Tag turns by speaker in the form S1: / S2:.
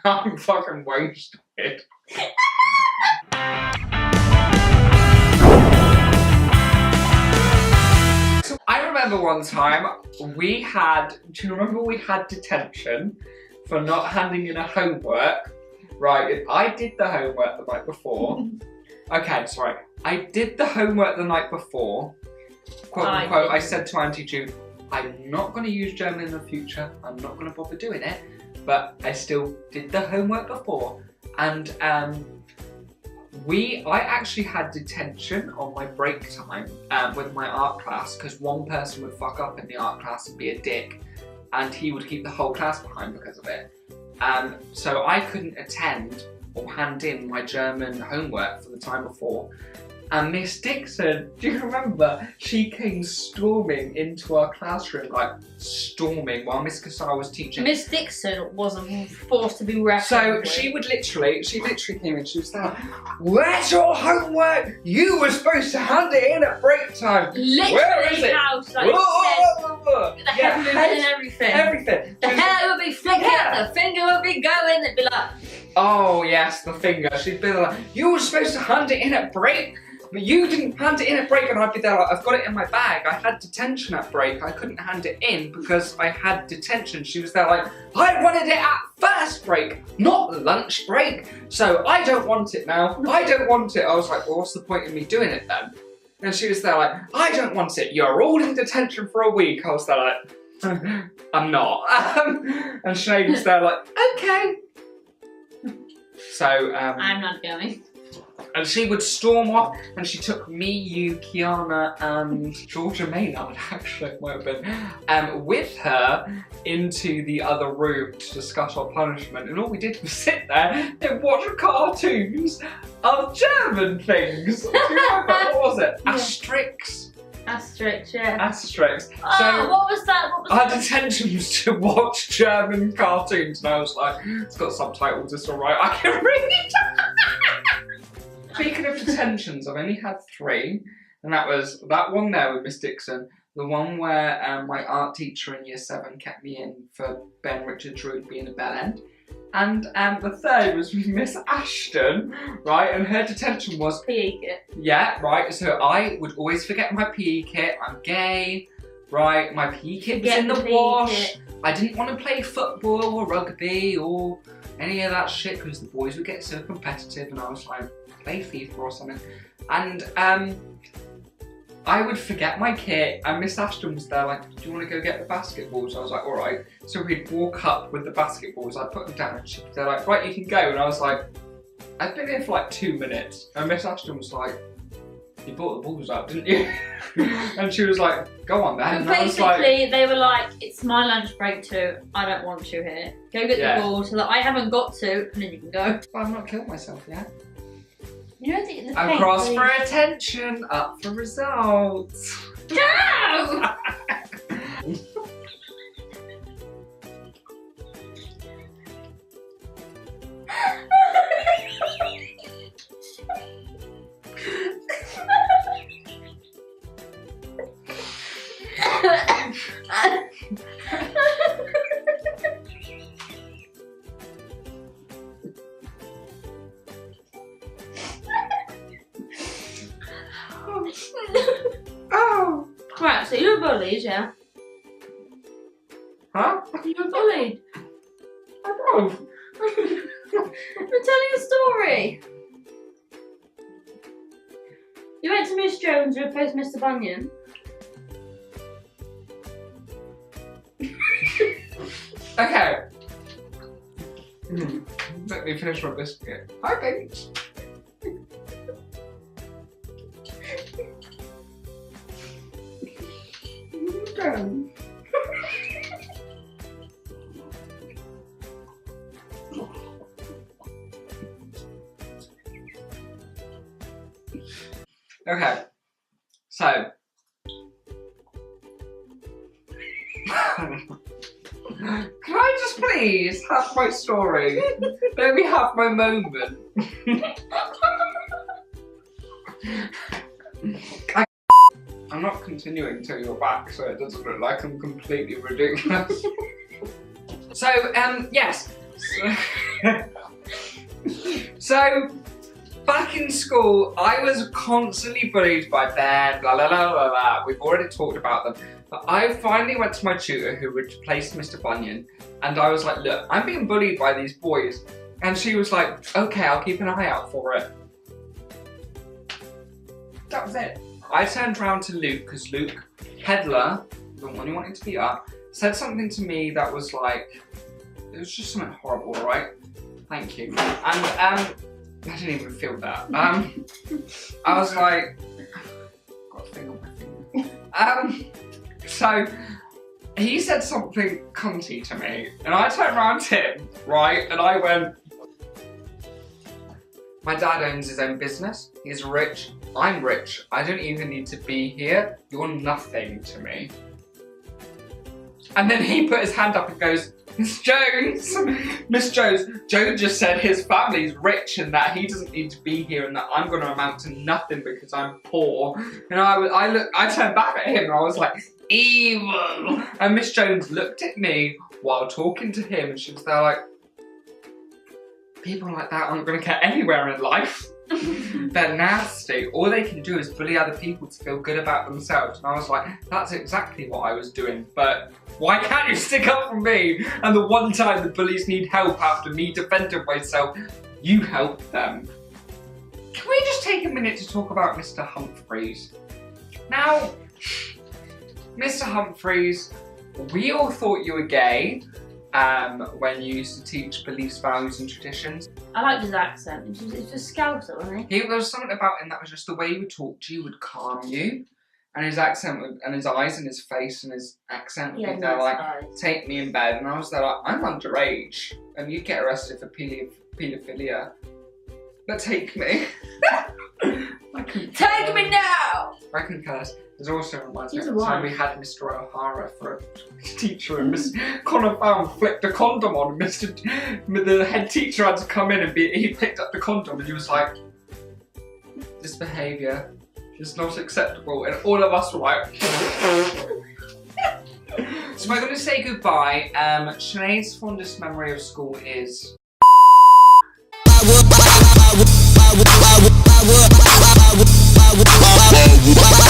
S1: I'm fucking wasted. I remember one time we had, do you remember we had detention for not handing in a homework? Right, I did the homework the night before. Okay, sorry. I did the homework the night before. Quote unquote, I said to Auntie Jude, I'm not going to use German in the future. I'm not going to bother doing it. But I still did the homework before. And I actually had detention on my break time with my art class because one person would fuck up in the art class and be a dick, and he would keep the whole class behind because of it. So I couldn't attend or hand in my German homework for the time before. And Miss Dixon, do you remember? She came storming into our classroom, like storming, while Miss Cassar was teaching.
S2: Miss Dixon was a force to be reckoned
S1: So
S2: with.
S1: she literally came in, she was like, where's your homework? You were supposed to hand it in at break time.
S2: Literally,
S1: where is it?
S2: house, like the head moving and everything.
S1: Everything.
S2: The hair would be flicking, the finger would be going, it'd be like...
S1: Oh yes, the finger. She'd be like, you were supposed to hand it in at break, but you didn't hand it in at break. And I'd be there like, I've got it in my bag. I had detention at break. I couldn't hand it in because I had detention. She was there like, I wanted it at first break, not lunch break. So I don't want it now. I don't want it. I was like, well, what's the point in me doing it then? And she was there like, I don't want it. You're all in detention for a week. I was there like, I'm not. And Sinead was there like, okay. So,
S2: I'm not going.
S1: And she would storm off, and she took me, you, Kiana, and Georgia Maynard, actually, it might have been, with her into the other room to discuss our punishment. And all we did was sit there and watch cartoons of German things. Do you remember? What was it?
S2: Yeah.
S1: Asterix?
S2: Asterix, yeah.
S1: Asterix.
S2: Oh,
S1: So,
S2: what was that? What was
S1: our
S2: that?
S1: detention was to watch German cartoons, and I was like, it's got subtitles, it's alright, I can read. Speaking of detentions, I've only had 3, and that was that one there with Miss Dixon, the one where my art teacher in Year 7 kept me in for Ben Richards' Route being a bell end, and the third was with Miss Ashton, right, and her detention was...
S2: PE kit.
S1: Yeah, right, so I would always forget my PE kit, I'm gay, right, my PE kit was in the wash, I didn't want to play football or rugby or any of that shit because the boys would get so competitive, and I was like, play FIFA or something. And I would forget my kit, and Miss Ashton was there like, do you want to go get the basketballs? I was like, alright. So we'd walk up with the basketballs, I'd put them down, and she'd be like, right, you can go. And I was like, I've been here for like 2 minutes. And Miss Ashton was like, you brought the balls up, didn't you? And she was like, go on then.
S2: And basically, they were like, it's my lunch break too, I don't want you here. Go get the ball so that I haven't got to, and then you can go.
S1: But I've not killed myself yet.
S2: You know the
S1: Across for attention, up for results.
S2: No!
S1: Oh!
S2: Right, so you were bullied, yeah?
S1: Huh?
S2: You were bullied.
S1: Oh!
S2: We're telling a story. You went to Miss Jones to replace Mr. Bunyan.
S1: Okay. Let me finish my biscuit. Hi, babies. Okay, so can I just please have my story? Let me have my moment. I'm not continuing till you're back, so it doesn't look like I'm completely ridiculous. So, yes. So, back in school, I was constantly bullied by Ben, blah, blah, blah, blah, blah. We've already talked about them. But I finally went to my tutor who replaced Mr. Bunyan, and I was like, look, I'm being bullied by these boys. And she was like, okay, I'll keep an eye out for it. That was it. I turned around to Luke, because Luke, peddler, the one who wanted to be up, said something to me that was like, it was just something horrible, right? Thank you. And I didn't even feel that. I was like, got a thing on my finger. So he said something cunty to me, and I turned around to him, right, and I went, my dad owns his own business, he's rich, I'm rich, I don't even need to be here, you're nothing to me. And then he put his hand up and goes, Miss Jones, Miss Jones, Joe just said his family's rich and that he doesn't need to be here and that I'm going to amount to nothing because I'm poor. And I turned back at him and I was like, evil. And Miss Jones looked at me while talking to him and she was there like, people like that aren't going to get anywhere in life. They're nasty. All they can do is bully other people to feel good about themselves. And I was like, that's exactly what I was doing. But why can't you stick up for me? And the one time the bullies need help after me defending myself, you help them. Can we just take a minute to talk about Mr. Humphreys? Now, Mr. Humphreys, we all thought you were gay. When you used to teach beliefs, values and traditions.
S2: I liked his accent. It's just Scouser, wasn't he?
S1: There was something about him that was just the way he would talk to you would calm you. And his accent would, and his eyes and his face and his accent would be there like, take me in bed. And I was there like, I'm underage. And you'd get arrested for paedophilia. But take me.
S2: Take me now!
S1: I can curse. There's also reminds me of the time we had Mr. O'Hara for a teacher and Miss Connor Found flicked a condom on and the head teacher had to come in and he picked up the condom and he was like, this behaviour is not acceptable, and all of us were like So we're going to say goodbye. Sinead's fondest memory of school is I would